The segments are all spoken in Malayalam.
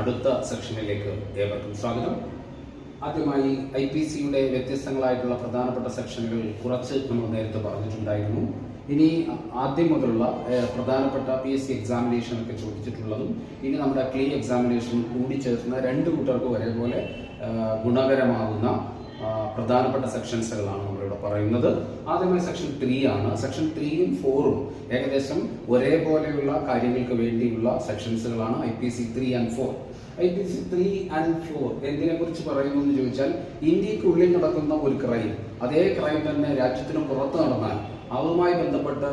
അടുത്ത സെക്ഷനിലേക്ക് ഏവർക്കും സ്വാഗതം. ആദ്യമായി IPCയുടെ വ്യത്യസ്തങ്ങളായിട്ടുള്ള പ്രധാനപ്പെട്ട സെക്ഷനുകൾ കുറച്ച് നമ്മൾ നേരത്തെ പറഞ്ഞിട്ടുണ്ടായിരുന്നു. ഇനി ആദ്യം മുതലുള്ള പ്രധാനപ്പെട്ട PSC എക്സാമിനേഷനൊക്കെ ചോദിച്ചിട്ടുള്ളതും ഇനി നമ്മുടെ ക്ലീ എക്സാമിനേഷൻ കൂടി ചേർന്ന രണ്ട് കൂട്ടർക്ക് ഒരേപോലെ ഗുണകരമാകുന്ന പ്രധാനപ്പെട്ട സെക്ഷൻസുകളാണ് നമ്മളിവിടെ പറയുന്നത്. ആദ്യമായി സെക്ഷൻ 3 ആണ്. സെക്ഷൻ 3യും 4ഉം ഏകദേശം ഒരേപോലെയുള്ള കാര്യങ്ങൾക്ക് വേണ്ടിയുള്ള സെക്ഷൻസുകളാണ്. IPC 3 and 4. IPC 3 and 4 എന്തിനെ കുറിച്ച് പറയുന്നു എന്ന് ചോദിച്ചാൽ, ഇന്ത്യക്കുള്ളിൽ നടക്കുന്ന ഒരു ക്രൈം, അതേ ക്രൈം തന്നെ രാജ്യത്തിന് പുറത്ത് നടന്നാൽ അതുമായി ബന്ധപ്പെട്ട്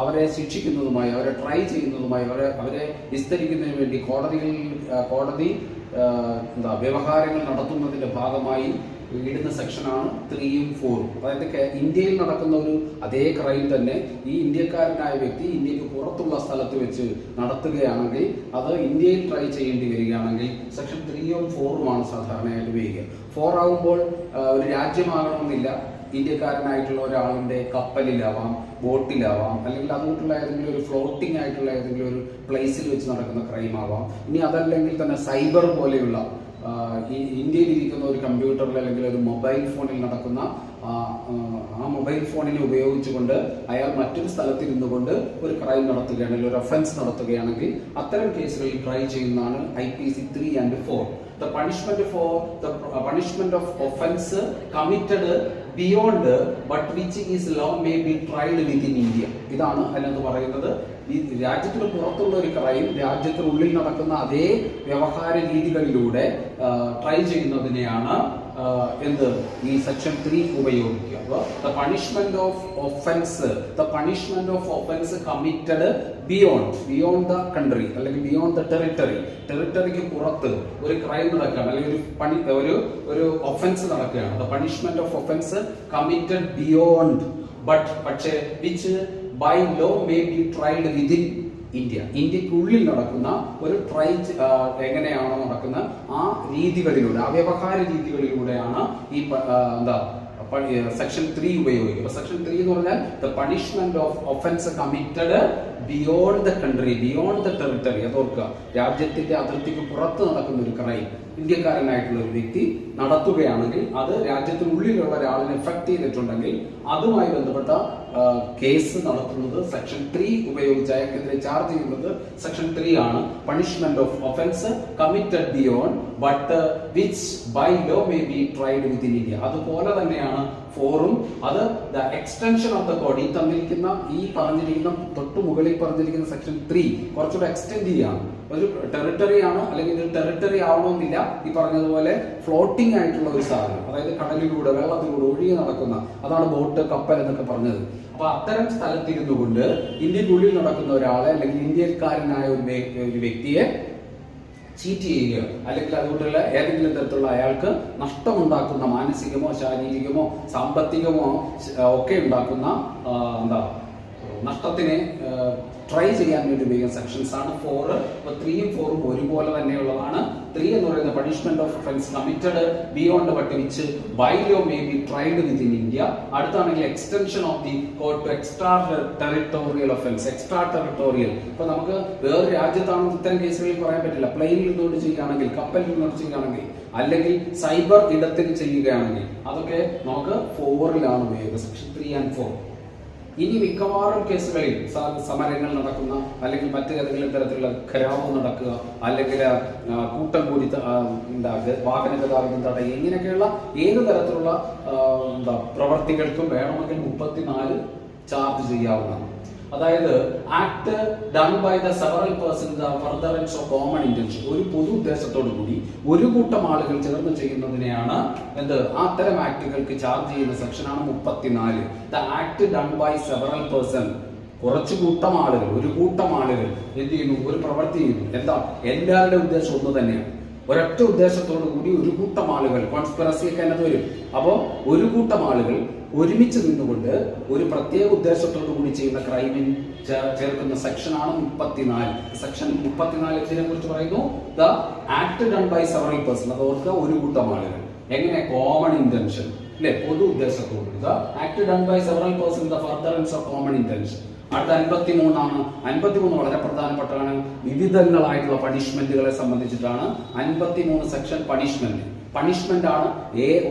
അവരെ ശിക്ഷിക്കുന്നതുമായി, അവരെ ട്രൈ ചെയ്യുന്നതുമായി, അവരെ വിസ്തരിക്കുന്നതിന് വേണ്ടി കോടതി വ്യവഹാരങ്ങൾ നടത്തുന്നതിന്റെ ഭാഗമായി ഇടുന്ന സെക്ഷനാണ് 3യും 4ഉം. അതായത് ഇന്ത്യയിൽ നടക്കുന്ന ഒരു അതേ ക്രൈം തന്നെ ഈ ഇന്ത്യക്കാരനായ വ്യക്തി ഇന്ത്യക്ക് പുറത്തുള്ള സ്ഥലത്ത് വെച്ച് നടത്തുകയാണെങ്കിൽ, അത് ഇന്ത്യയിൽ ട്രൈ ചെയ്യേണ്ടി വരികയാണെങ്കിൽ സെക്ഷൻ 3യും 4ഉമാണ് സാധാരണയായിട്ട് ഉപയോഗിക്കുക. 4 ആകുമ്പോൾ ഒരു രാജ്യമാകണമെന്നില്ല, ഇന്ത്യക്കാരനായിട്ടുള്ള ഒരാളിന്റെ കപ്പലിലാവാം, ബോട്ടിലാവാം, അല്ലെങ്കിൽ അതുകൊണ്ടുള്ള ഏതെങ്കിലും ഒരു ഫ്ലോട്ടിംഗ് ആയിട്ടുള്ള ഏതെങ്കിലും ഒരു പ്ലേസിൽ വെച്ച് നടക്കുന്ന ക്രൈം ആവാം. ഇനി അതല്ലെങ്കിൽ തന്നെ സൈബർ പോലെയുള്ള ഇന്ത്യയിൽ ഇരിക്കുന്ന ഒരു കമ്പ്യൂട്ടറിൽ അല്ലെങ്കിൽ ഒരു മൊബൈൽ ഫോണിൽ നടക്കുന്ന ആ മൊബൈൽ ഫോണിനെ ഉപയോഗിച്ചുകൊണ്ട് അയാൾ മറ്റൊരു സ്ഥലത്തിരുന്നു കൊണ്ട് ഒരു ക്രൈം നടത്തുകയാണെങ്കിൽ, ഒരു ഒഫൻസ് നടത്തുകയാണെങ്കിൽ അത്തരം കേസുകളിൽ ട്രൈ ചെയ്യുന്നതാണ് IPC 3 and 4. The punishment of offense committed beyond but which is law may be tried within India. ഇതാണ് അതിനകത്ത് പറയുന്നത്. ഈ രാജ്യത്തിന് പുറത്തുള്ള ഒരു ക്രൈം രാജ്യത്തിനുള്ളിൽ നടക്കുന്ന അതേ വ്യവഹാര രീതികളിലൂടെ ട്രൈ ചെയ്യുന്നതിനെയാണ് ഈ സെക്ഷൻ 3 ഉപയോഗിക്കുക. The punishment of offense committed beyond the country അല്ലെങ്കിൽ beyond the ടെറിട്ടറിക്ക് പുറത്ത് ഒരു ക്രൈം നടക്കുകയാണ്, അല്ലെങ്കിൽ ഒരു ഒഫൻസ് നടക്കുകയാണ്. The punishment of offense committed beyond പക്ഷേ which by law may be tried within India. ഇന്ത്യക്കുള്ളിൽ നടക്കുന്ന ഒരു ട്രൈ എങ്ങനെയാണോ നടക്കുന്ന ആ രീതികളിലൂടെ, ആ വ്യവഹാര രീതികളിലൂടെയാണ് ഈ സെക്ഷൻ 3 ഉപയോഗിക്കുക. സെക്ഷൻ 3 എന്ന് പറഞ്ഞാൽ the punishment of offense committed beyond the country, beyond the territory. അതോർക്കുക, രാജ്യത്തിന്റെ അതിർത്തിക്ക് പുറത്ത് നടക്കുന്ന ഒരു ക്രൈം ഇന്ത്യക്കാരനായിട്ടുള്ള ഒരു വ്യക്തി നടത്തുകയാണെങ്കിൽ, അത് രാജ്യത്തിനുള്ളിലുള്ള ഒരാളിനെ എഫക്ട് ചെയ്തിട്ടുണ്ടെങ്കിൽ അതുമായി ബന്ധപ്പെട്ട കേസ് നടത്തുന്നത് സെക്ഷൻ 3 ഉപയോഗിച്ച് അയാൾക്കെതിരെ ചാർജ് ചെയ്യുന്നത് സെക്ഷൻ 3 ആണ്. Punishment of offence committed beyond but which by law may be tried within India. അതുപോലെ തന്നെയാണ് 4ഉം. അത് the extension of the code. ഈ പറഞ്ഞിരിക്കുന്ന തൊട്ട് മുകളിൽ പറഞ്ഞിരിക്കുന്ന സെക്ഷൻ 3 കുറച്ചുകൂടെ എക്സ്റ്റെൻഡ് ചെയ്യാണ്. ഒരു ടെറിട്ടറി ആണ്, അല്ലെങ്കിൽ ഒരു ടെറിട്ടറി ആവണമെന്നില്ല. ഈ പറഞ്ഞതുപോലെ ഫ്ലോട്ടിംഗ് ആയിട്ടുള്ള ഒരു സാധനം, അതായത് കടലിലൂടെ വെള്ളത്തിലൂടെ ഒഴുകി നടക്കുന്ന, അതാണ് ബോട്ട്, കപ്പൽ എന്നൊക്കെ പറഞ്ഞത്. അപ്പൊ അത്തരം സ്ഥലത്തിരുന്നു കൊണ്ട് ഇന്ത്യക്കുള്ളിൽ നടക്കുന്ന ഒരാളെ, അല്ലെങ്കിൽ ഇന്ത്യക്കാരനായ ഒരു വ്യക്തിയെ ചീറ്റ് ചെയ്യുക, അല്ലെങ്കിൽ അതുകൊണ്ടുള്ള ഏതെങ്കിലും തരത്തിലുള്ള അയാൾക്ക് നഷ്ടമുണ്ടാക്കുന്ന, മാനസികമോ ശാരീരികമോ സാമ്പത്തികമോ ഒക്കെ ഉണ്ടാക്കുന്ന നഷ്ടത്തിനെ ട്രൈ ചെയ്യാൻ വേണ്ടി ഉപയോഗിക്കുന്ന സെക്ഷൻസ് ആണ് 4. അപ്പോൾ 3യും 4ഉം ഒരുപോലെ തന്നെയുള്ളതാണ്. 3 എന്ന് പറയുന്ന punishment of offence committed beyond but which by law may be tried within India. അടുത്താണെങ്കിൽ extension of the code to extra territorial offence. Extra territorial, ഇപ്പൊ നമുക്ക് വേറെ രാജ്യത്താണെന്ന് ഇത്തരം കേസുകളിൽ പറയാൻ പറ്റില്ല. പ്ലെയിനിൽ നിന്നുകൊണ്ട് ചെയ്യുകയാണെങ്കിൽ, കപ്പലിൽ നിന്നുകൊണ്ട് ചെയ്യുകയാണെങ്കിൽ, അല്ലെങ്കിൽ സൈബർ ഇടത്തിൽ ചെയ്യുകയാണെങ്കിൽ, അതൊക്കെ നമുക്ക് 4ലാണ് ഉപയോഗിക്കുക, സെക്ഷൻ 3 and 4. ഇനി മിക്കവാറും കേസുകളിൽ സമരങ്ങൾ നടക്കുന്ന, അല്ലെങ്കിൽ മറ്റേതെങ്കിലും തരത്തിലുള്ള ഖരാവ് നടക്കുക, അല്ലെങ്കിൽ കൂട്ടം കൂടി വാഹന ഗതാഗതം തടയുക, ഇങ്ങനെയൊക്കെയുള്ള ഏത് തരത്തിലുള്ള പ്രവർത്തികൾക്കും വേണമെങ്കിൽ 34 ചാർജ് ചെയ്യാവുന്നതാണ്. അതായത് act done by the several person furtherance of common intention. ഒരു പൊതു ഉദ്ദേശത്തോടു കൂടി ഒരു കൂട്ടം ആളുകൾ ചേർന്ന് ചെയ്യുന്നതിനെയാണ് അത്തരം ആക്ടുകൾക്ക് ചാർജ് ചെയ്യുന്ന സെക്ഷനാണ് 34. The act done by several person. ഒരു കൂട്ടം ആളുകൾ എന്ത് ചെയ്യുന്നു? ഒരു പ്രവൃത്തി ചെയ്യുന്നു. എല്ലാവരുടെ ഉദ്ദേശം ഒന്ന് തന്നെയാണ്. ഒരൊറ്റ ഉദ്ദേശത്തോടു കൂടി ഒരു കൂട്ടം ആളുകൾ, കോൺസ്പിറസി ഒക്കെ അതിനകത്ത് വരും. അപ്പോൾ ഒരു കൂട്ടം ആളുകൾ ഒരുമിച്ച് നിന്നുകൊണ്ട് ഒരു പ്രത്യേക ഉദ്ദേശത്തോടു കൂടി ചെയ്യുന്ന ക്രൈമിൽ ചേർക്കുന്ന സെക്ഷനാണ് 34. സെക്ഷൻ 34 ഇതിനെ കുറിച്ച് പറയുന്നു, the act done by several person. അത് ഓർക്കുക, ഒരു കൂട്ടം ആളുകൾ. എങ്ങനെ? കോമൺ ഇന്റൻഷൻ, അല്ലെ? പൊതു ഉദ്ദേശത്തോട്. The act done by several person the furtherance of common intention. അടുത്ത 53 53 വളരെ പ്രധാനപ്പെട്ടതാണ്. വിവിധങ്ങളായിട്ടുള്ള പണിഷ്മെന്റുകളെ സംബന്ധിച്ചിട്ടാണ് 53 സെക്ഷൻ പണിഷ്മെന്റ് ആണ്.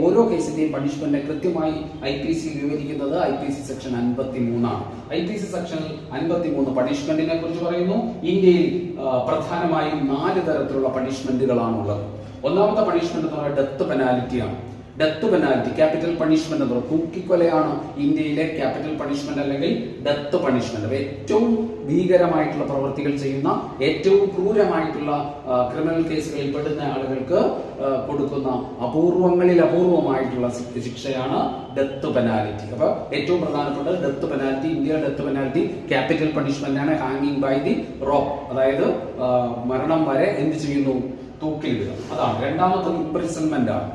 ഓരോ കേസിന്റെയും പണിഷ്മെന്റ് കൃത്യമായി IPC വിവരിക്കുന്നത് IPC സെക്ഷൻ 53 ആണ്. IPC സെക്ഷൻ 53 പണിഷ്മെന്റിനെ കുറിച്ച് പറയുന്നു. ഇന്ത്യയിൽ പ്രധാനമായും 4 തരത്തിലുള്ള പണിഷ്മെന്റുകളാണ് ഉള്ളത്. ഒന്നാമത്തെ പണിഷ്മെന്റ് എന്ന് പറയുന്നത് ഡെത്ത് പെനാൽറ്റിയാണ്. ഡെത്ത് പെനാൽറ്റി, ക്യാപിറ്റൽ പണിഷ്മെന്റ് എന്ന് പറയുന്നത് തൂക്കിക്കൊലയാണ് ഇന്ത്യയിലെ ക്യാപിറ്റൽ പണിഷ്മെന്റ് അല്ലെങ്കിൽ ഡെത്ത് പണിഷ്മെന്റ്. ഏറ്റവും ഭീകരമായിട്ടുള്ള പ്രവൃത്തികൾ ചെയ്യുന്ന, ഏറ്റവും ക്രൂരമായിട്ടുള്ള ക്രിമിനൽ കേസുകളിൽ പെടുന്ന ആളുകൾക്ക് കൊടുക്കുന്ന അപൂർവമായിട്ടുള്ള ശിക്ഷയാണ് ഡെത്ത് പെനാൽറ്റി. അപ്പൊ ഏറ്റവും പ്രധാനപ്പെട്ട ഡെത്ത് പെനാൽറ്റി. ഇന്ത്യയുടെ ഡെത്ത് പെനാൽറ്റി ക്യാപിറ്റൽ പണിഷ്മെന്റ് ആണ്. ഹാങ്ങിങ് ബൈ ദി റോപ്പ്, അതായത് മരണം വരെ എന്ത് ചെയ്യുന്നു, തൂക്കിലിടുക. അതാണ്. രണ്ടാമത്തത് ഇംപ്രിസൺമെന്റ് ആണ്,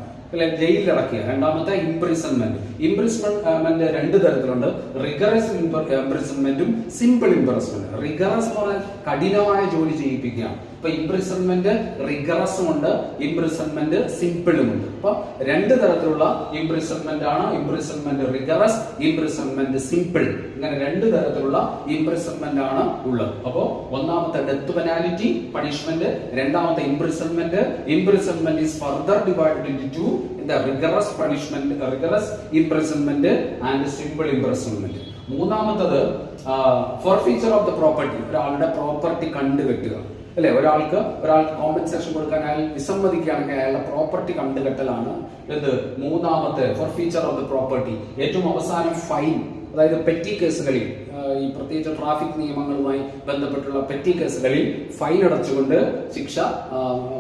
ജയിലിൽ അടക്കുക. രണ്ടാമത്തെ ഇംപ്രിസൺമെന്റ്. 2 തരത്തിലുണ്ട്. റിഗറസ് ഇംപ്രിസൺമെന്റും സിമ്പിൾ ഇംപ്രിസൺമെന്റ്. റിഗറസ് എന്ന് പറഞ്ഞാൽ കഠിനമായ ജോലി ചെയ്യിപ്പിക്കുക. ഇപ്പൊ ഇംപ്രിസൺമെന്റ് റിഗറസും ഉണ്ട്, ഇംപ്രിസൺമെന്റ് സിമ്പിളും ഉണ്ട്. അപ്പൊ 2 തരത്തിലുള്ള ഇംപ്രിസൺമെന്റ് ആണ്. Imprisonment rigorous, imprisonment simple. ഇങ്ങനെ 2 തരത്തിലുള്ള ഇംപ്രിസൺമെന്റ് ആണ് ഉള്ളത്. അപ്പോ ഒന്നാമത്തെ ഡെത്ത് പെനാലിറ്റി പണിഷ്മെന്റ്, രണ്ടാമത്തെ imprisonment. Imprisonment is further divided into 2, the rigorous punishment, rigorous imprisonment and simple imprisonment. മൂന്നാമത്തത് forfeiture of the property, ഒരാളുടെ പ്രോപ്പർട്ടി കണ്ടുകെട്ടുക അല്ലെ. ഒരാൾക്ക് കോമ്പൻസേഷൻ കൊടുക്കാൻ അയാൾ വിസമ്മതിക്കുകയാണെങ്കിൽ അയാളുടെ പ്രോപ്പർട്ടി കണ്ടുകെട്ടലാണ് ഇത്. മൂന്നാമത്തെ forfeiture of the property. ഏറ്റവും അവസാനം ഫൈൻ, അതായത് പെറ്റി കേസുകളിൽ, ഈ പ്രത്യേകിച്ച് ട്രാഫിക് നിയമങ്ങളുമായി ബന്ധപ്പെട്ടുള്ള പെറ്റി കേസുകളിൽ ഫൈൻ അടച്ചുകൊണ്ട് ശിക്ഷ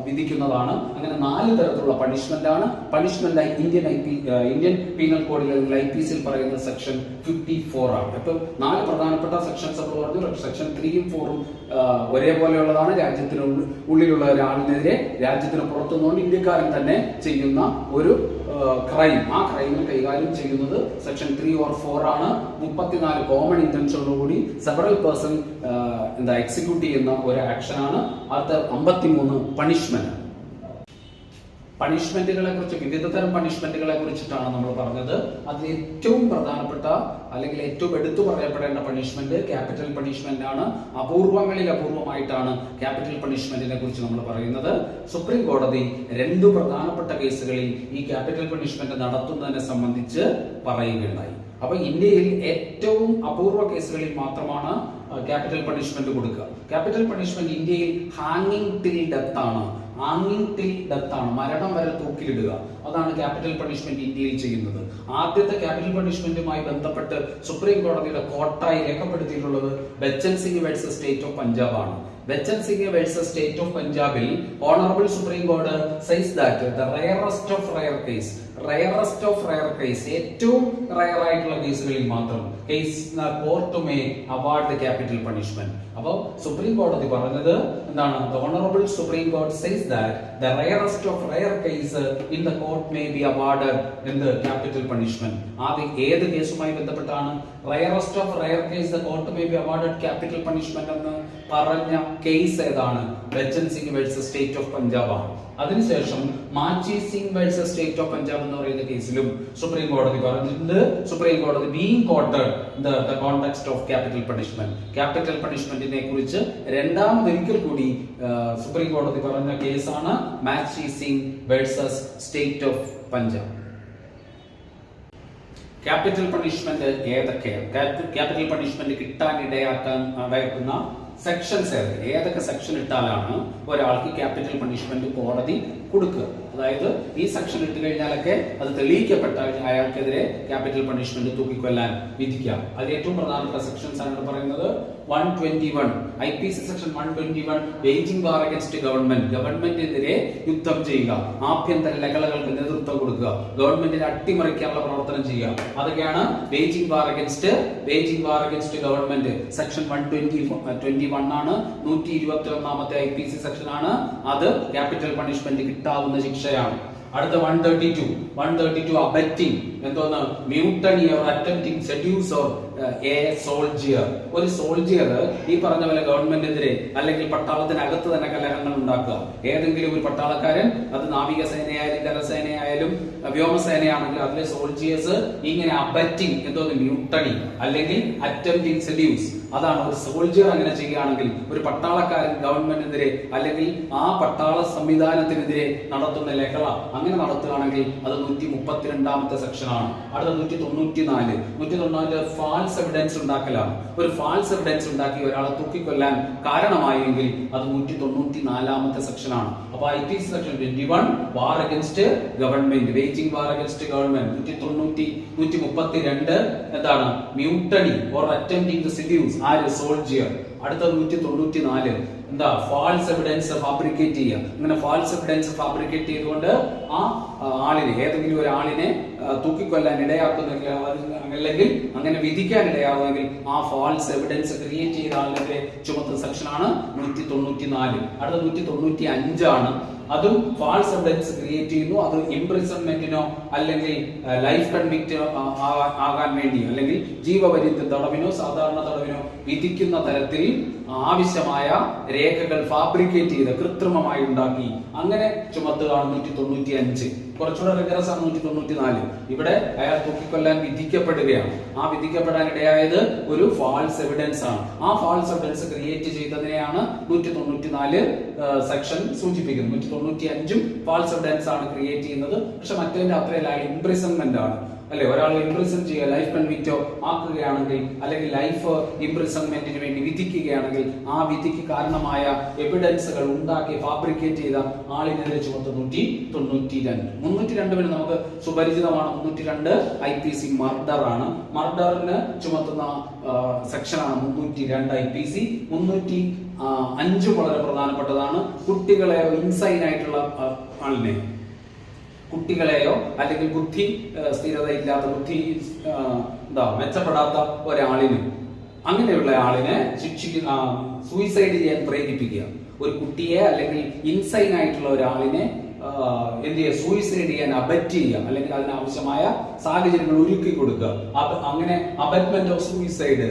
വിധിക്കുന്നതാണ്. അങ്ങനെ 4 തരത്തിലുള്ള പണിഷ്മെന്റ് ആണ്. പണിഷ്മെന്റ് ഇന്ത്യൻ പീനൽ കോഡിൽ അല്ലെങ്കിൽ IPC പറയുന്ന സെക്ഷൻ 54 ആണ്. ഇപ്പൊ 4 പ്രധാനപ്പെട്ട സെക്ഷൻസ് എന്ന് പറഞ്ഞു. സെക്ഷൻ 3ഉം 4ഉം ഒരേപോലെയുള്ളതാണ്. രാജ്യത്തിനുള്ളിലുള്ള ഒരാളിനെതിരെ രാജ്യത്തിന് പുറത്തുനിന്നുകൊണ്ട് ഇന്ത്യക്കാരൻ തന്നെ ചെയ്യുന്ന ഒരു ക്രൈം, ആ ക്രൈമിൽ കൈകാര്യം ചെയ്യുന്നത് സെക്ഷൻ 3 or 4 ആണ്. 34 കോമൺ ഇന്റൻഷനോടുകൂടി സെവറൽ പേഴ്സൺ എക്സിക്യൂട്ട് ചെയ്യുന്ന ഒരു ആക്ഷൻ ആണ്. അടുത്ത 53 പണിഷ്മെന്റ്. പണിഷ്മെന്റുകളെ കുറിച്ച്, വിവിധ തരം പണിഷ്മെന്റുകളെ കുറിച്ചിട്ടാണ് നമ്മൾ പറഞ്ഞത്. അതിൽ ഏറ്റവും പ്രധാനപ്പെട്ട അല്ലെങ്കിൽ ഏറ്റവും എടുത്തു പറയപ്പെടേണ്ട പണിഷ്മെന്റ് ക്യാപിറ്റൽ പണിഷ്മെന്റ് ആണ്. അപൂർവമായിട്ടാണ് ക്യാപിറ്റൽ പണിഷ്മെന്റിനെ കുറിച്ച് നമ്മൾ പറയുന്നത്. സുപ്രീം കോടതി 2 പ്രധാനപ്പെട്ട കേസുകളിൽ ഈ ക്യാപിറ്റൽ പണിഷ്മെന്റ് നടത്തുന്നതിനെ സംബന്ധിച്ച് പറയുകയുണ്ടായി. അപ്പൊ ഇന്ത്യയിൽ ഏറ്റവും അപൂർവ കേസുകളിൽ മാത്രമാണ് ക്യാപിറ്റൽ പണിഷ്മെന്റ് കൊടുക്കുക. ക്യാപിറ്റൽ പണിഷ്മെന്റ് ഇന്ത്യയിൽ ഹാങ്ങിങ് ടിൽ ഡെത്ത് ആണ്. മരണം വരെ തൂക്കിലിടുക. അതാണ് ക്യാപിറ്റൽ പണിഷ്മെന്റ് ഇന്ത്യയിൽ ചെയ്യുന്നത്. ആദ്യത്തെ ക്യാപിറ്റൽ പണിഷ്മെന്റുമായി ബന്ധപ്പെട്ട് സുപ്രീം കോടതിയുടെ കോട്ടായി രേഖപ്പെടുത്തിയിട്ടുള്ളത് Bachan Singh versus state of Punjab ആണ്. Bachan Singh versus state of പഞ്ചാബിൽ ഓണറബിൾ സുപ്രീം കോടതി says that the rarest of rare case, ഏറ്റവും റയർ ആയിട്ടുള്ള കേസുകളിൽ മാത്രം court may award capital punishment. അപ്പോ സുപ്രീം കോടതി പറഞ്ഞത് എന്താണ്? ദ ഓണറബിൾ സുപ്രീം കോടതി says that the rarest of rare case in the court may be awarded in the capital punishment. ആദ്യം ഏത് കേസുമായി ബന്ധപ്പെട്ടാണ്? Rarest of rare case the court may be awarded capital punishment എന്ന് പറഞ്ഞ കേസ് ഏതാണ്? Bachan Singh versus state of Punjab ആണ്. അതിനുശേഷം Machhi Singh versus state of Punjab എന്ന് പറയുന്ന കേസിലും സുപ്രീം കോടതി പറഞ്ഞിട്ടുണ്ട്. സുപ്രീം കോടതി being quoted the context of capital പണിഷ്മെന്റിനെ കുറിച്ച് രണ്ടാമതൊരിക്കൽ കൂടി സുപ്രീം കോടതി പറഞ്ഞ കേസാണ് Machhi Singh versus state of Punjab. Capital punishment ഏതൊക്കെയാണ്? ക്യാപിറ്റൽ പണിഷ്മെന്റ് കിട്ടാൻ ഇടയാക്കുന്ന സെക്ഷൻസ് ഏതൊക്കെ സെക്ഷൻ ഇട്ടാലാണ് ഒരാൾക്ക് ക്യാപിറ്റൽ പണിഷ്മെന്റ് കോടതി കൊടുക്കുക? അതായത് ഈ സെക്ഷൻ ഇട്ട് കഴിഞ്ഞാലൊക്കെ അത് തെളിയിക്കപ്പെട്ടാൽ അയാൾക്കെതിരെ ക്യാപിറ്റൽ പണിഷ്മെന്റ് തൂക്കിക്കൊല്ലാൻ വിധിക്കാം. അതിൽ ഏറ്റവും പ്രധാനപ്പെട്ട സെക്ഷൻസ് ആണ് പറയുന്നത് 121 IPC സെക്ഷൻ 121 വേജിംഗ് വാർ അഗൈൻസ്റ്റ് ഗവൺമെന്റിനെതിരെ യുദ്ധം ചെയ്യുക, ആഭ്യന്തര ലഹളകൾക്ക് നേതൃത്വം കൊടുക്കുക, ഗവൺമെന്റിനെ അട്ടിമറിക്കാനുള്ള പ്രവർത്തനം ചെയ്യുക. അതൊക്കെയാണ് വേജിംഗ് വാർ അഗൈൻസ്റ്റ് ഗവൺമെന്റ്. സെക്ഷൻ 121 ആണ്. 121ാമത്തെ IPC സെക്ഷൻ ആണ്. അത് ക്യാപിറ്റൽ പണിഷ്മെന്റ് കിട്ടാവുന്ന ശിക്ഷയാണ്. അടുത്ത 132 അബറ്റിംഗ്, എന്തോന്ന്? Mutiny or attempting seduce or A soldier. ഒരു സോൾജിയർ ഈ പറഞ്ഞ പോലെ ഗവൺമെന്റിനെതിരെ അല്ലെങ്കിൽ പട്ടാളത്തിനകത്ത് തന്നെ കലഹങ്ങൾ ഉണ്ടാക്കുക. ഏതെങ്കിലും ഒരു പട്ടാളക്കാരൻ, അത് നാവികസേനയായാലും കരസേനയായാലും വ്യോമസേനയാണെങ്കിൽ അതിലെ സോൾജിയേഴ്സ് ഇങ്ങനെ അബറ്റിംഗ്, എന്തോന്ന്? മ്യൂട്ടണി അല്ലെങ്കിൽ അറ്റംപ്റ്റിംഗ് സെഡ്യൂസ്, അതാണ് ഒരു സോൾജിയർ അങ്ങനെ ചെയ്യുകയാണെങ്കിൽ, ഒരു പട്ടാളക്കാരൻ ഗവൺമെന്റിനെതിരെ അല്ലെങ്കിൽ ആ പട്ടാള സംവിധാനത്തിനെതിരെ നടത്തുന്ന ലഹള അങ്ങനെ നടത്തുകയാണെങ്കിൽ അത് 132ാമത്തെ സെക്ഷനാണ്. അടുത്ത 194 ഫാൾസ് എവിഡൻസ് ഉണ്ടാക്കലാണ്. ഒരു ഫാൾസ് എവിഡൻസ് ഉണ്ടാക്കി ഒരാളെ തൂക്കിക്കൊല്ലാൻ കാരണമായെങ്കിൽ അത് 194ാമത്തെ സെക്ഷനാണ്. അപ്പൊ IPC section 21 war against government, waging war against government. 132 എന്താണ്? Mutiny or attempting to seduce ആര്? സോൾജിയർ. അടുത്ത 194 എന്താ? ഫാൾസ് എവിഡൻസ് ഫാബ്രിക്കേറ്റ് ചെയ്യുക. ഇങ്ങനെ ഫാൾസ് എവിഡൻസ് ഫാബ്രിക്കേറ്റ് ചെയ്തുകൊണ്ട് ആ ആളിനെ, ഏതെങ്കിലും ഒരു ആളിനെ തൂക്കിക്കൊല്ലാൻ ഇടയാക്കുന്നെങ്കിൽ അല്ലെങ്കിൽ അങ്ങനെ വിധിക്കാൻ ഇടയാകുമെങ്കിൽ ആ ഫാൾസ് എവിഡൻസ് ക്രിയേറ്റ് ചെയ്ത ആളിനെതിരെ ചുമത്തുന്ന സെക്ഷനാണ് 194. അടുത്ത 195 ആണ്. അതും ഫാൾസ് എവിഡൻസ് ക്രിയേറ്റ് ചെയ്യുന്നു. അത് ഇംപ്രിസൺമെന്റിനോ അല്ലെങ്കിൽ ലൈഫ് കൺവിക്റ്റ് ആകാൻ വേണ്ടി അല്ലെങ്കിൽ ജീവപര്യന്ത തടവിനോ സാധാരണ തടവിനോ വിധിക്കുന്ന തരത്തിൽ ആവശ്യമായ രേഖകൾ ഫാബ്രിക്കേറ്റ് ചെയ്ത് കൃത്രിമമായി ഉണ്ടാക്കി അങ്ങനെ ചുമത്തുകയാണ് 195. കുറച്ചുകൂടെ റിഗറസ് ആണ് 194. ഇവിടെ അയാൾ തൂക്കിക്കൊല്ലാൻ വിധിക്കപ്പെടുകയാണ്. ആ വിധിക്കപ്പെടാൻ ഇടയായത് ഒരു ഫാൾസ് എവിഡൻസ് ആണ്. ആ ഫാൾസ് എവിഡൻസ് ക്രിയേറ്റ് ചെയ്തതിനെയാണ് 194 സെക്ഷൻ സൂചിപ്പിക്കുന്നത്. 195 ഫാൾസ് എവിഡൻസ് ആണ് ക്രിയേറ്റ് ചെയ്യുന്നത്. പക്ഷെ മറ്റേതിന്റെ അത്രയല്ല, ഇംപ്രിസൺമെന്റ് ആണ് അല്ലെ? ഒരാൾ ഇംപ്രിസൺ ചെയ്യുക, ലൈഫ് കൺവിക്റ്റോ ആക്കുകയാണെങ്കിൽ അല്ലെങ്കിൽ ലൈഫ് ഇംപ്രിസൺമെന്റിന് വേണ്ടി വിധിക്കുകയാണെങ്കിൽ ആ വിധിക്ക് കാരണമായ എവിഡൻസുകൾ ഉണ്ടാക്കി ഫാബ്രിക്കേറ്റ് ചെയ്ത ആളിനെതിരെ ചുമത്തുന്ന 192. 302 നമുക്ക് സുപരിചിതമാണ്. 302 IPC മർഡർ ആണ്. മർഡറിന് ചുമത്തുന്ന സെക്ഷനാണ് 302 IPC. 305 വളരെ പ്രധാനപ്പെട്ടതാണ്. കുട്ടികളെ ഇൻസൈൻ ആയിട്ടുള്ള ആളിനെ, കുട്ടികളെയോ അല്ലെങ്കിൽ ബുദ്ധി സ്ഥിരതയില്ലാത്ത, ബുദ്ധി മെച്ചപ്പെടാത്ത ഒരാളിന്, അങ്ങനെയുള്ള ആളിനെ സൂയിസൈഡ് ചെയ്യാൻ പ്രേരിപ്പിക്കുക. ഒരു കുട്ടിയെ അല്ലെങ്കിൽ ഇൻസൈൻ ആയിട്ടുള്ള ഒരാളിനെ എന്ത് ചെയ്യുക? സൂയിസൈഡ് ചെയ്യാൻ അബറ്റ് ചെയ്യുക അല്ലെങ്കിൽ അതിനാവശ്യമായ സാഹചര്യങ്ങൾ ഒരുക്കി കൊടുക്കുക. അങ്ങനെ abetment of suicide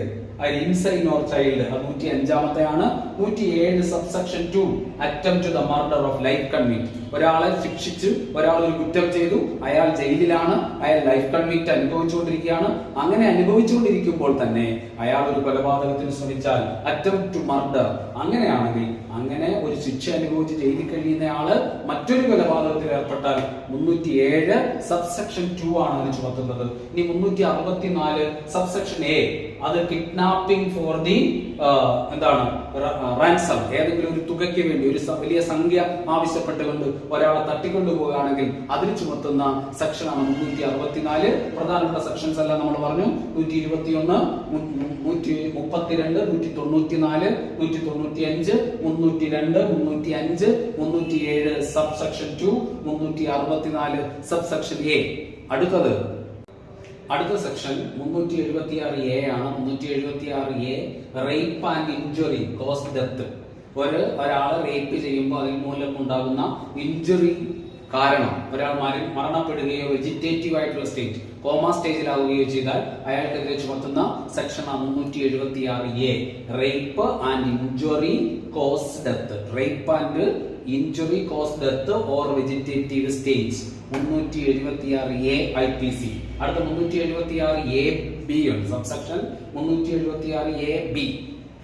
insane or child 105-ാമത്തെയാണ്. 107 subsection 2 attempt to the murder of life convict. ഒരാളെ ശിക്ഷിച്ചു, ഒരാൾ ഒരു കുറ്റം ചെയ്തു, അയാൾ ജയിലിലാണ്, അയാൾ ലൈഫ് കൺവിക്റ്റ് അനുഭവിച്ചുകൊണ്ടിരിക്കുകയാണ്. അങ്ങനെ അനുഭവിച്ചുകൊണ്ടിരിക്കുമ്പോൾ തന്നെ അയാൾ ഒരു കൊലപാതകത്തിന് ശ്രമിച്ചാൽ അറ്റംപ്റ്റ് ടു മർഡർ, അങ്ങനെയാണെങ്കിൽ അങ്ങനെ ഒരു ശിക്ഷ അനുഭവിച്ച് ജയിലിൽ കഴിയുന്ന ആള് മറ്റൊരു കൊലപാതകത്തിൽ ഏർപ്പെട്ടാൽ 307 സബ്സെക്ഷൻ 2 ആണ് അതിന് ചുമത്തുന്നത്. ഇനി 364 സബ്സെക്ഷൻ A, അത് കിഡ്നാപ്പിംഗ് ഫോർ ദി എന്താണ്? റാൻസം. ഏതെങ്കിലും ഒരു തുകയ്ക്ക് വേണ്ടി ഒരു വലിയ സംഖ്യ ആവശ്യപ്പെട്ടുകൊണ്ട് ഒരാളെ തട്ടിക്കൊണ്ടുപോവുകയാണെങ്കിൽ അതിന് ചുമത്തുന്ന സെക്ഷനാണ് 364. പ്രധാനപ്പെട്ട സെക്ഷൻസ് എല്ലാം നമ്മൾ പറഞ്ഞു. 121, 132, 194, 195, 302, 305, 307 സബ്സെക്ഷൻ 2, 364 സബ്സെക്ഷൻ A. അടുത്ത സെക്ഷൻ 376A ആണ്. 376A rape and injury cos death. ഒരാളെ റേപ്പ് ചെയ്യുമ്പോൾ അതിൽ മൂലം ഉണ്ടാകുന്ന ഇഞ്ചുറി കാരണം ഒരാൾ മരണപ്പെടുകയോ വെജിറ്റേറ്റീവ് ആയിട്ടുള്ള സ്റ്റേറ്റ്, കോമ സ്റ്റേജിലാവുകയോ ചെയ്താൽ അയാൾക്കെതിരെ ചുമത്തുന്ന സെക്ഷനാണ് 376A rape and injury cos death. Rape and injury cos death or vegetative stage 376A IPC. അടുത്ത 376AB ഉണ്ട് സബ്സെക്ഷൻ 376AB.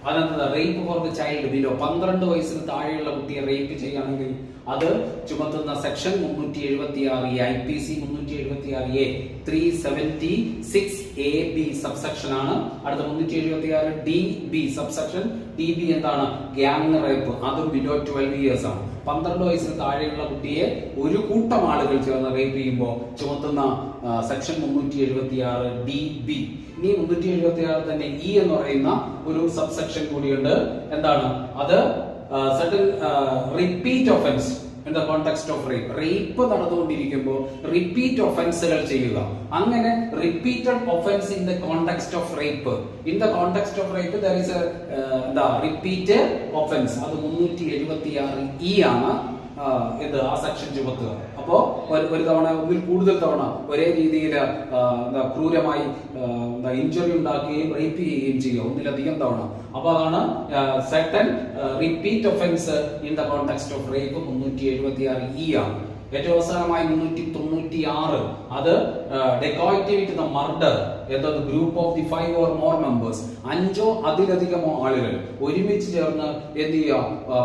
അതെന്താ? Rape for the child below. 12 വയസ്സിന് താഴെയുള്ള കുട്ടിയെ റേപ്പ് ചെയ്യുകയാണെങ്കിൽ അത് ചുമത്തുന്ന section 376 IPC 376A 376AB subsection ആണ്. അടുത്ത 376DB സബ്സെക്ഷൻ. DB എന്താണ്? Gang rape. അതും ബിലോ 12 ഇയേഴ്സ് ആണ്. 12 വയസ്സിന് താഴെയുള്ള കുട്ടിയെ ഒരു കൂട്ടം ആളുകൾ ചേർന്ന് റേപ്പ് ചെയ്യുമ്പോൾ ചുമത്തുന്ന സെക്ഷൻ 376DB. ഇനി 376 തന്നെ E എന്ന് പറയുന്ന ഒരു സബ്സെക്ഷൻ കൂടിയുണ്ട്. എന്താണ് അത്? certain repeat offense in the context of rape. Rape നടന്നുകൊണ്ടിരിക്കുമ്പോൾ റിപ്പീറ്റ് ഒഫൻസുകൾ ചെയ്യുക. അങ്ങനെ repeated offence in the context of rape. In the context of rape there is repeated offence. അത് 376E ആണ് ഇത് ആ സെക്ഷൻ ചുമത്തുക. അപ്പോ ഒരു തവണ ഒന്നിൽ കൂടുതൽ തവണ ഒരേ രീതിയിൽ ക്രൂരമായി ഇഞ്ചുറി ഉണ്ടാക്കുകയും റേപ്പ് ചെയ്യുകയും ചെയ്യുക ഒന്നിലധികം തവണ. അപ്പൊ അതാണ് certain repeat offence in the context of rape 376E ആണ്. ഏറ്റവും അവസാനമായി 396 അത് ഡെക്കോയിറ്റി വിത്ത് ദ മർഡർ എന്നത് group of the 5 or more members, 5 or അതിലധികമോ ആളുകൾ ഒരുമിച്ച് ചേർന്ന് എന്ത് ചെയ്യുക,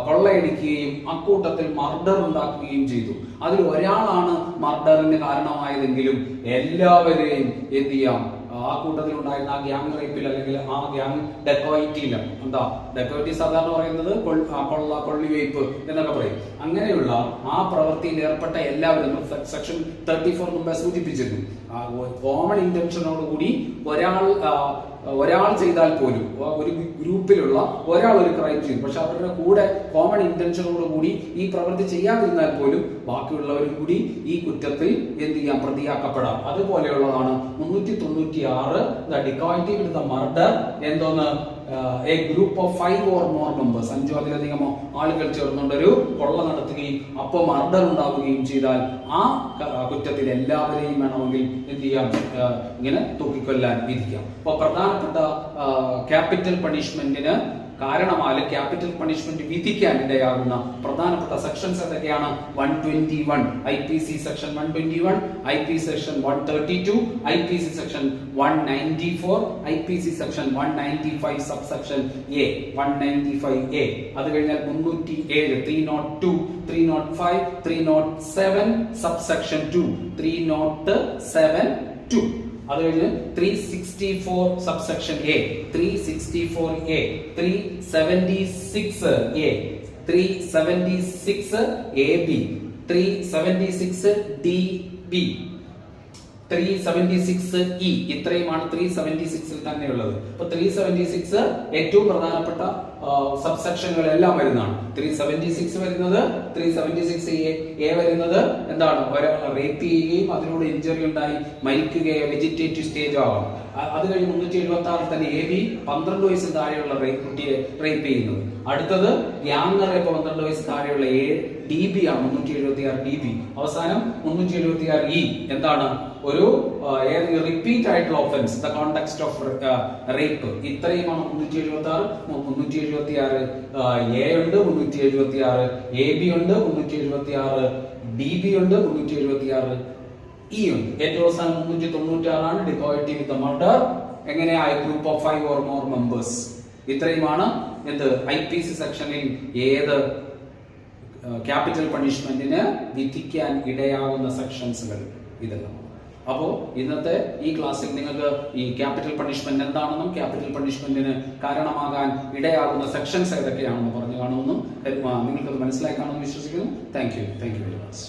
കൊള്ളയടിക്കുകയും അക്കൂട്ടത്തിൽ മർഡർ ഉണ്ടാക്കുകയും ചെയ്തു. അതിൽ ഒരാളാണ് മർഡറിന് കാരണമായതെങ്കിലും എല്ലാവരെയും എന്ത് ചെയ്യാം, ആ കൂട്ടത്തിൽ ഉണ്ടായിരുന്ന ആ ഗ്യാങ് റേപ്പിൽ അല്ലെങ്കിൽ ആ ഗ്യാങ് ഡെക്കോയിറ്റിയിലും എന്താ ഡെക്കോയിറ്റി സാധാരണ പറയുന്നത് കൊള്ളിവയ്പ് എന്നൊക്കെ പറയും. അങ്ങനെയുള്ള ആ പ്രവൃത്തിയിൽ ഏർപ്പെട്ട എല്ലാവരും സെക്ഷൻ 34 മുമ്പേ സൂചിപ്പിച്ചിരുന്നു. കോമൺ ഇന്റൻഷനോടുകൂടി ഒരാൾ ചെയ്താൽ പോലും ഒരു ഗ്രൂപ്പിലുള്ള ഒരാൾ ഒരു ക്രൈം ചെയ്തു, പക്ഷെ അവരുടെ കൂടെ കോമൺ ഇന്റൻഷനോട് കൂടി ഈ പ്രവൃത്തി ചെയ്യാതിരുന്നാൽ പോലും ബാക്കിയുള്ളവരും കൂടി ഈ കുറ്റത്തിൽ എന്ത് ചെയ്യാം, പ്രതിയാക്കപ്പെടാം. അതുപോലെയുള്ളതാണ് 396 ഡെക്കോയിറ്റി വിത്ത് ദ മർഡർ എന്തോന്ന് A group of 5 or more members, 5 അതിലധികമോ ആളുകൾ ചേർന്നുകൊണ്ടൊരു കൊള്ള നടത്തുകയും അപ്പോൾ മർഡർ ഉണ്ടാവുകയും ചെയ്താൽ ആ കുറ്റത്തിൽ എല്ലാവരെയും വേണമെങ്കിൽ എന്ത് ചെയ്യാം, ഇങ്ങനെ തൂക്കിക്കൊല്ലാൻ വിധിക്കാം. അപ്പോൾ പ്രധാനപ്പെട്ട ക്യാപിറ്റൽ പണിഷ്മെന്റിന് കാരണമായ ക്യാപിറ്റൽ പണിഷ്മെന്റ് വിധിക്കാൻ ഇടയാകുന്ന പ്രധാനപ്പെട്ട സെക്ഷൻസ് എന്തൊക്കെയാണ്? 121 IPC section 121, IPC section 132, IPC section 194, IPC section 195 subsection A 195A. അത് കഴിഞ്ഞാൽ 307, 302, 305, 307 സബ്സെക്ഷൻ 2, 307(2). അത് കഴിഞ്ഞ് 364 subsection A, 364A, 376A, 376AB, 376DB, 376E. ഇത്രയുമാണ് 376ൽ തന്നെയുള്ളത്. അപ്പൊ 376 ഏറ്റവും പ്രധാനപ്പെട്ട സബ്സെക്ഷനുകളെല്ലാം വരുന്നതാണ്. 376 വരുന്നത്, 376A വരുന്നത് എന്താണ്, ഒരാൾ റേപ്പ് ചെയ്യുകയും അതിനോട് ഇഞ്ചറി ഉണ്ടായി മരിക്കുകയോ വെജിറ്റേറ്റീവ് സ്റ്റേജ് ആവാം. അത് കഴിഞ്ഞ് 376 തന്നെ AB 12 വയസ്സിൽ താഴെയുള്ള കുട്ടിയെ റേപ്പ് ചെയ്യുന്നത്. അടുത്തത് ഗ്യാങ് റേപ്പ് 12 വയസ്സിൽ താഴെയുള്ള DB ആണ് 376 DB. അവസാനം 376E എന്താണ്, ഒരു റിപ്പീറ്റ് ആയിട്ടുള്ള offence, the context of rape. ഇത്രയുമാണ് 376. 376A ഉണ്ട്, 376 AB ഉണ്ട്, 376 DB ഉണ്ട്, 376E ഉണ്ട്. ഏറ്റവും അവസാനം 396 ഡെക്കോയിറ്റി വിത്ത് ദ മർഡർ. എങ്ങനെയാ, group of 5 or more members. ഇത്രയുമാണ് എന്ത് IPC സെക്ഷനിൽ ഏത് ക്യാപിറ്റൽ പണിഷ്മെന്റിന് വിധിക്കാൻ ഇടയാവുന്ന സെക്ഷൻസുകൾ ഇതെല്ലാം. അപ്പോൾ ഇന്നത്തെ ഈ ക്ലാസ്സിൽ നിങ്ങൾക്ക് ഈ ക്യാപിറ്റൽ പണിഷ്മെന്റ് എന്താണെന്നും ക്യാപിറ്റൽ പണിഷ്മെന്റിന് കാരണമാകാൻ ഇടയാകുന്ന സെക്ഷൻസ് ഏതൊക്കെയാണെന്ന് പറഞ്ഞു കാണുമെന്നും നിങ്ങൾക്കത് മനസ്സിലാക്കാമെന്ന് വിശ്വസിക്കുന്നു. Thank you very much.